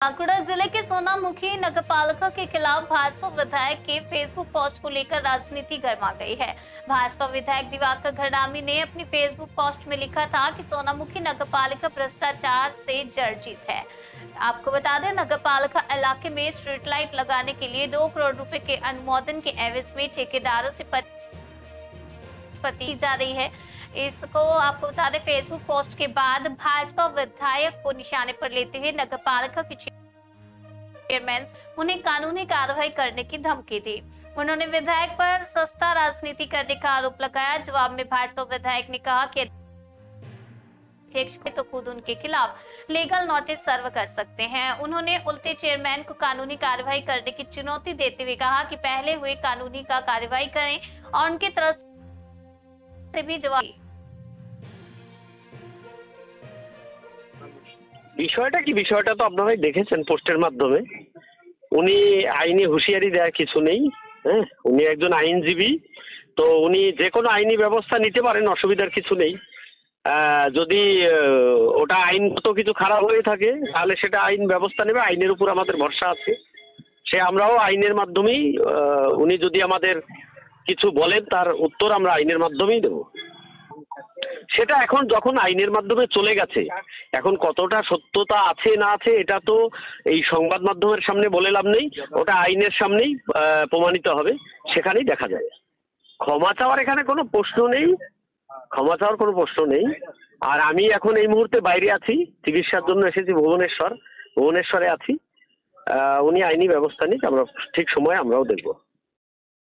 बांकुड़ा जिले के सोनामुखी नगरपालिका के खिलाफ भाजपा विधायक के फेसबुक पोस्ट को लेकर राजनीति गर्मा गई है। भाजपा विधायक दिवाकर घरडामी ने अपनी फेसबुक पोस्ट में लिखा था कि सोनामुखी नगरपालिका भ्रष्टाचार से जर्जरित है। आपको बता दें, नगरपालिका इलाके में स्ट्रीट लाइट लगाने के लिए 2 करोड़ रुपए के अनुमोदन के एवज में ठेकेदारों से जा रही है। इसको आपको बता दें, फेसबुक पोस्ट के बाद भाजपा विधायक को निशाने पर लेते हुए नगरपालिका के चेयरमैन उन्हें कानूनी कार्रवाई करने की धमकी दी। उन्होंने विधायक पर सस्ता राजनीति करने का आरोप लगाया। जवाब में भाजपा विधायक ने कहा कि अध्यक्ष तो खुद उनके खिलाफ लीगल नोटिस सर्व कर सकते हैं। उन्होंने उल्टे चेयरमैन को कानूनी कार्रवाई करने की चुनौती देते हुए कहा कि पहले हुए कानूनी का कार्रवाई करें और उनकी तरफ से भी जवाब। বিষয়টা কি, বিষয়টা তো আপনারাই দেখেছেন পোস্টের মাধ্যমে। উনি আইনি হুঁশিয়ারি দেওয়ার কিছু নেই। হ্যাঁ, উনি একজন আইনজীবী, তো উনি যে কোনো আইনি ব্যবস্থা নিতে পারেন, অসুবিধার কিছু নেই। যদি ওটা আইনগত কিছু খারাপ হয়ে থাকে তাহলে সেটা আইন ব্যবস্থা নেবে, আইনের উপর আমাদের ভরসা আছে। সে আমরাও আইনের মাধ্যমেই, উনি যদি আমাদের কিছু বলেন তার উত্তর আমরা আইনের মাধ্যমেই দেব। সেটা এখন যখন আইনের মাধ্যমে চলে গেছে, এখন কতটা সত্যতা আছে না আছে এটা তো এই সংবাদ মাধ্যমের সামনে বলে লাভ নেই, ওটা আইনের সামনেই প্রমাণিত হবে, সেখানেই দেখা যায়। ক্ষমা চাওয়ার এখানে কোনো প্রশ্ন নেই, ক্ষমা চাওয়ার কোনো প্রশ্ন নেই। আর আমি এখন এই মুহূর্তে বাইরে আছি, চিকিৎসার জন্য এসেছি ভুবনেশ্বরে আছি। উনি আইনি ব্যবস্থা নিক, আমরা ঠিক সময়ে আমরাও দেখব।